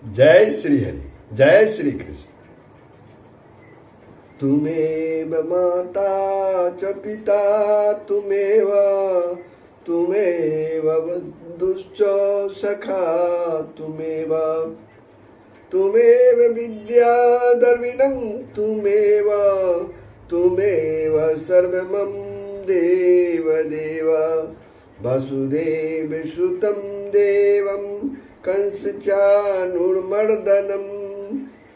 जय श्री हरि, जय श्री कृष्ण। तुमेव माता च पिता तुमेव बन्धुश्च सखा तुमेव विद्या द्रविणं तुमेव सर्वमं देव वसुदेव सुतं देवं कंसचाणूरमर्दनं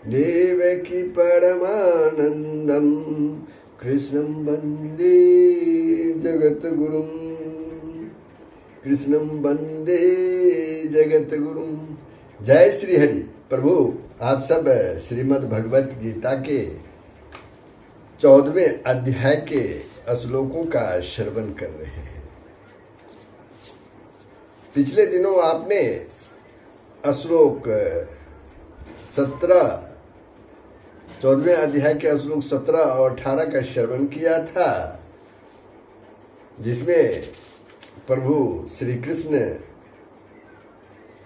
देवकी परमानंदं कृष्णं वंदे जगद्गुरुं जय श्री हरि। प्रभु आप सब श्रीमद् भगवत गीता के 14वें अध्याय के श्लोकों का श्रवण कर रहे हैं। पिछले दिनों आपने श्लोक 17 14वें अध्याय के श्लोक 17 और 18 का श्रवण किया था, जिसमें प्रभु श्री कृष्ण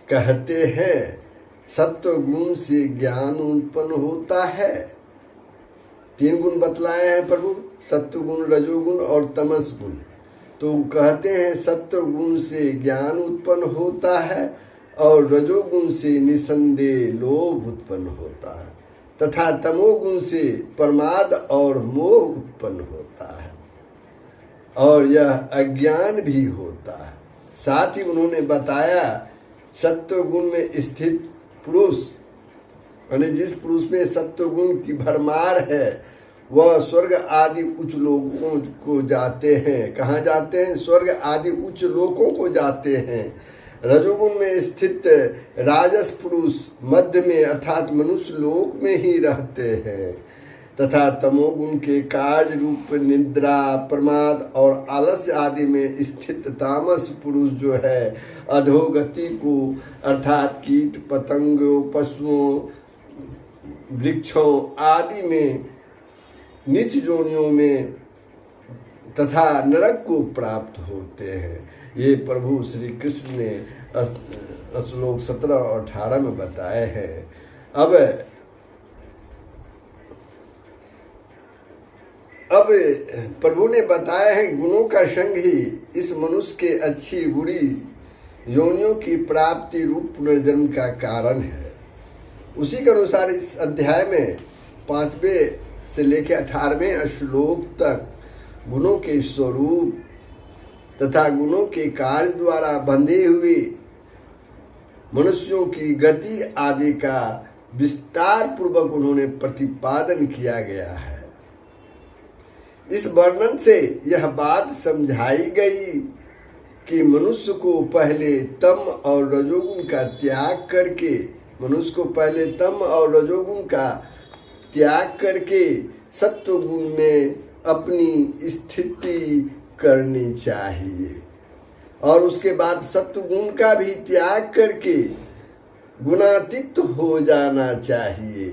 कहते हैं सत्व गुण से ज्ञान उत्पन्न होता है। 3 गुण बतलाए हैं प्रभु, सत्व गुण, रजोगुण और तमस गुण। तो कहते हैं सत्व गुण से ज्ञान उत्पन्न होता है और रजोगुण से निसंदेह लोभ उत्पन्न होता है तथा तमोगुण से प्रमाद और मोह उत्पन्न होता है और यह अज्ञान भी होता है। साथ ही उन्होंने बताया सत्व गुण में स्थित पुरुष, यानी जिस पुरुष में सत्व गुण की भरमार है वह स्वर्ग आदि उच्च लोकों को जाते हैं। कहाँ जाते हैं? स्वर्ग आदि उच्च लोकों को जाते हैं। रजोगुण में स्थित राजस पुरुष मध्य में अर्थात मनुष्य लोक में ही रहते हैं तथा तमोगुण के कार्य रूप निद्रा, प्रमाद और आलस्य आदि में स्थित तामस पुरुष जो है अधोगति को अर्थात कीट पतंगों, पशुओं, वृक्षों आदि में नीच योनियों में तथा नरक को प्राप्त होते हैं। ये प्रभु श्री कृष्ण ने श्लोक 17 और 18 में बताए हैं। अब प्रभु ने बताया है गुणों का संग ही इस मनुष्य के अच्छी बुरी योनियों की प्राप्ति रूप पुनर्जन्म का कारण है। उसी के अनुसार इस अध्याय में 5वें से लेकर 18वें श्लोक तक गुणों के स्वरूप तथा गुणों के कार्य द्वारा बंधे हुए मनुष्यों की गति आदि का विस्तार पूर्वक उन्होंने प्रतिपादन किया गया है। इस वर्णन से यह बात समझाई गई कि मनुष्य को पहले तम और रजोगुण का त्याग करके सत्वगुण में अपनी स्थिति करनी चाहिए और उसके बाद सत्वगुण का भी त्याग करके गुणातीत हो जाना चाहिए।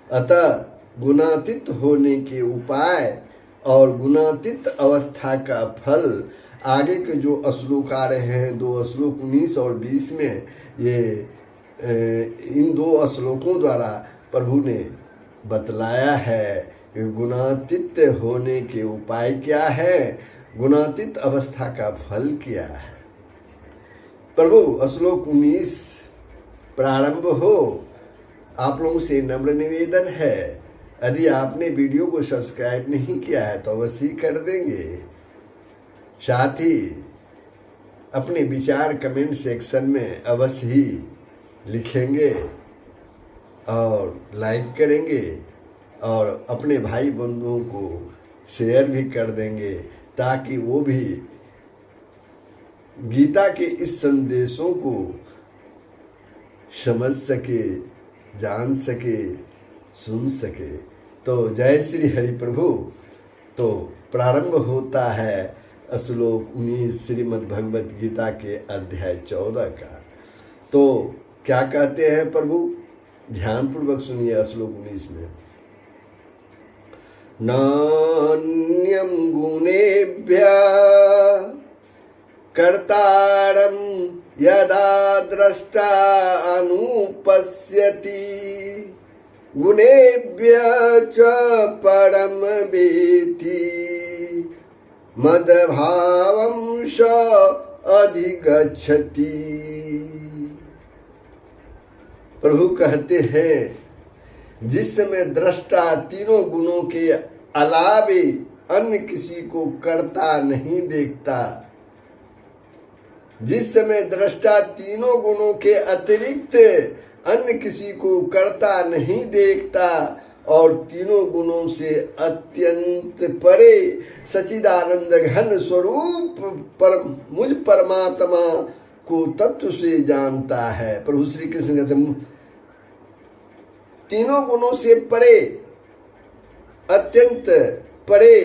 अतः गुणातीत होने के उपाय और गुणातीत अवस्था का फल आगे के जो श्लोक आ रहे हैं, 2 श्लोक 19 और 20 में, ये इन 2 श्लोकों द्वारा प्रभु ने बतलाया है कि गुणातीत होने के उपाय क्या है, गुणातीत अवस्था का फल क्या है। प्रभु श्लोक 19 प्रारंभ हो। आप लोगों से नम्र निवेदन है, यदि आपने वीडियो को सब्सक्राइब नहीं किया है तो अवश्य कर देंगे। साथ ही अपने विचार कमेंट सेक्शन में अवश्य ही लिखेंगे और लाइक करेंगे और अपने भाई बंधुओं को शेयर भी कर देंगे ताकि वो भी गीता के इस संदेशों को समझ सके, जान सके, सुन सके। तो जय श्री हरि प्रभु। तो प्रारंभ होता है श्लोक 19 श्रीमद् भगवत गीता के अध्याय 14 का। तो क्या कहते हैं प्रभु, ध्यान पूर्वक सुनिए श्लोक 19 में। नान्यं गुणेभ्यः कर्तारं यदा द्रष्टा अनुपश्यति गुणेभ्य च परम वेति मदभावं स अधिगच्छति। प्रभु कहते हैं जिस समय दृष्टा तीनों गुणों के अलावे अन्य किसी को कर्ता नहीं देखता, जिस समय दृष्टा तीनों गुणों के अतिरिक्त अन्य किसी को कर्ता नहीं देखता और तीनों गुणों से अत्यंत परे सच्चिदानंद घन स्वरूप मुझ परमात्मा को तत्व से जानता है। प्रभु श्री कृष्ण कहते हैं तीनों गुणों से परे, अत्यंत परे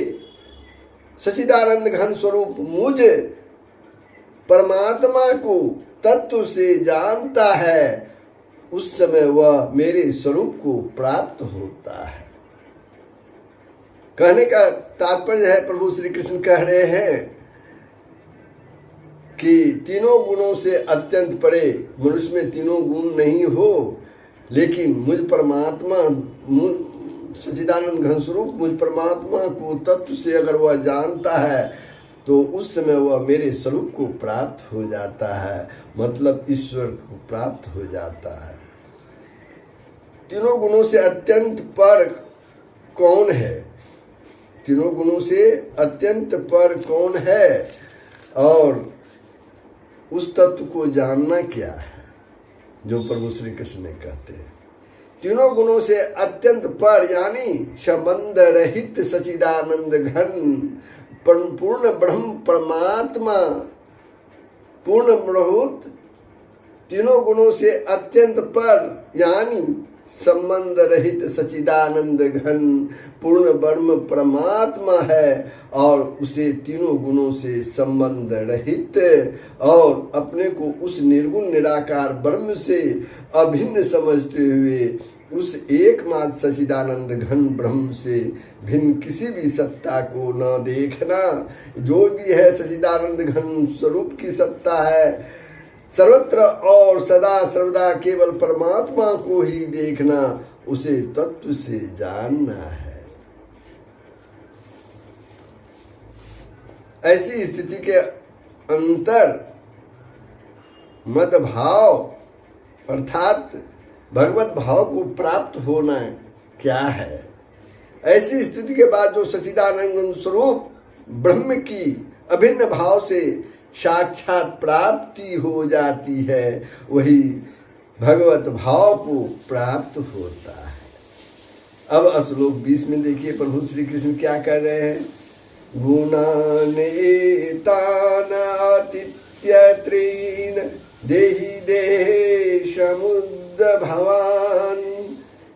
सच्चिदानंद घन स्वरूप मुझ परमात्मा को तत्व से जानता है, उस समय वह मेरे स्वरूप को प्राप्त होता है। कहने का तात्पर्य है, प्रभु श्री कृष्ण कह रहे हैं कि तीनों गुणों से अत्यंत परे, मनुष्य में तीनों गुण नहीं हो, लेकिन मुझ परमात्मा सच्चिदानंद घन स्वरूप मुझ परमात्मा को तत्व से अगर वह जानता है तो उस समय वह मेरे स्वरूप को प्राप्त हो जाता है, मतलब ईश्वर को प्राप्त हो जाता है। तीनों गुणों से अत्यंत पर कौन है? तीनों गुणों से अत्यंत पर कौन है और उस तत्व को जानना क्या है जो प्रभु श्री कृष्ण ने कहते हैं। तीनों गुणों से अत्यंत पर यानी संबंध रहित सच्चिदानंद घन पूर्ण ब्रह्म परमात्मा, पूर्ण ब्रह्मभूत, तीनों गुणों से अत्यंत पर यानी संबंध रहित सच्चिदानंद घन पूर्ण ब्रह्म परमात्मा है और उसे तीनों गुणों से संबंध रहित और अपने को उस निर्गुण निराकार ब्रह्म से अभिन्न समझते हुए उस एकमात्र सच्चिदानंद घन ब्रह्म से भिन्न किसी भी सत्ता को न देखना। जो भी है सच्चिदानंद घन स्वरूप की सत्ता है, सर्वत्र और सदा सर्वदा केवल परमात्मा को ही देखना, उसे तत्व से जानना है। ऐसी स्थिति के अंतर मदभाव अर्थात भगवत भाव को प्राप्त होना क्या है? ऐसी स्थिति के बाद जो सच्चिदानंद स्वरूप ब्रह्म की अभिन्न भाव से साक्षात प्राप्ति हो जाती है, वही भगवत भाव को प्राप्त होता है। अब श्लोक 20 में देखिए प्रभु श्री कृष्ण क्या कर रहे हैं। गुणान एतान अतित्यत्रीन देहि देहे समुद्र भवान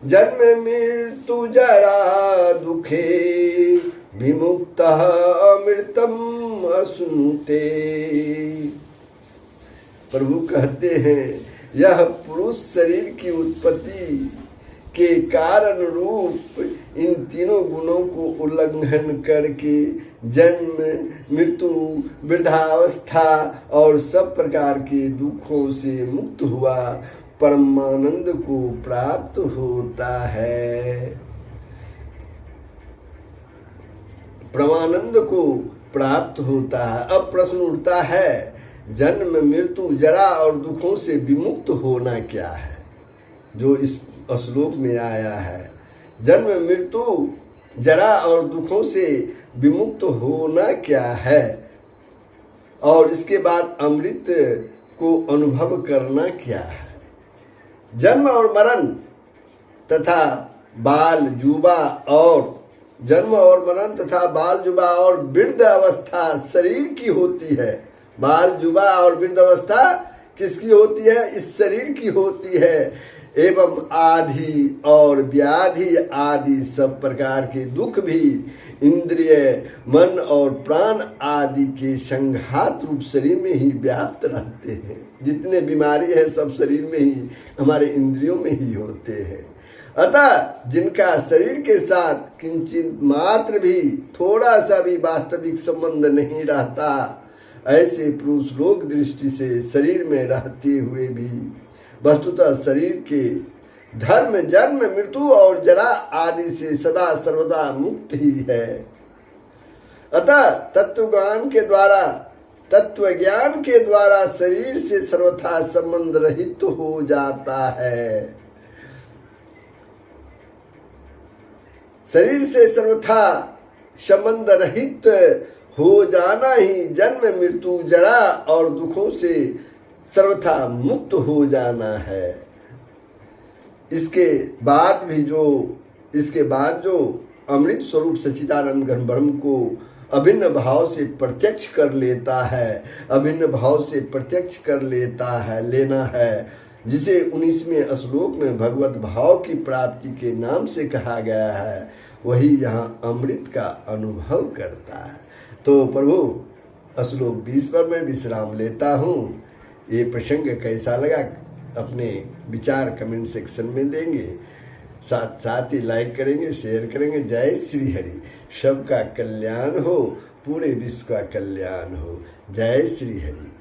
जन्म मृत्यु जरा दुखे विमुक्तः अमृतम अश्नुते। प्रभु कहते हैं यह पुरुष शरीर की उत्पत्ति के कारण रूप इन तीनों गुणों को उल्लंघन करके जन्म मृत्यु वृद्धावस्था और सब प्रकार के दुखों से मुक्त हुआ परमानंद को प्राप्त होता है। परमानंद को प्राप्त होता है। अब प्रश्न उठता है जन्म मृत्यु जरा और दुखों से विमुक्त होना क्या है, जो इस श्लोक में आया है। जन्म मृत्यु जरा और दुखों से विमुक्त होना क्या है और इसके बाद अमृत को अनुभव करना क्या है। जन्म और मरण तथा बाल जुबा और जन्म और मरण तथा बाल जुबा और वृद्ध अवस्था शरीर की होती है। बाल जुबा और वृद्ध अवस्था किसकी होती है? इस शरीर की होती है। एवं आधि और व्याधि आदि सब प्रकार के दुख भी इंद्रिय मन और प्राण आदि के संघात रूप शरीर में ही व्याप्त रहते हैं। जितने बीमारी है सब शरीर में ही, हमारे इंद्रियों में ही होते हैं। अतः जिनका शरीर के साथ किंचित मात्र भी थोड़ा सा भी वास्तविक संबंध नहीं रहता, ऐसे पुरुष लोक दृष्टि से शरीर में रहते हुए भी वस्तुतः शरीर के धर्म, जन्म, मृत्यु और जरा आदि से सदा सर्वदा मुक्त ही है। अतः तत्व ज्ञान के द्वारा शरीर से सर्वथा संबंध रहित हो जाता है। शरीर से सर्वथा संबंध रहित हो जाना ही जन्म, मृत्यु, जरा और दुखों से सर्वथा मुक्त हो जाना है। इसके बाद जो अमृत स्वरूप सच्चिदानंद घन ब्रह्म को अभिन्न भाव से प्रत्यक्ष कर लेता है, लेना है, जिसे 19वें श्लोक में भगवत भाव की प्राप्ति के नाम से कहा गया है, वही यहाँ अमृत का अनुभव करता है। तो प्रभु श्लोक 20 पर मैं विश्राम लेता हूँ। ये प्रसंग कैसा लगा अपने विचार कमेंट सेक्शन में देंगे, साथ ही लाइक करेंगे, शेयर करेंगे। जय श्री हरि। सबका कल्याण हो, पूरे विश्व का कल्याण हो। जय श्री हरि।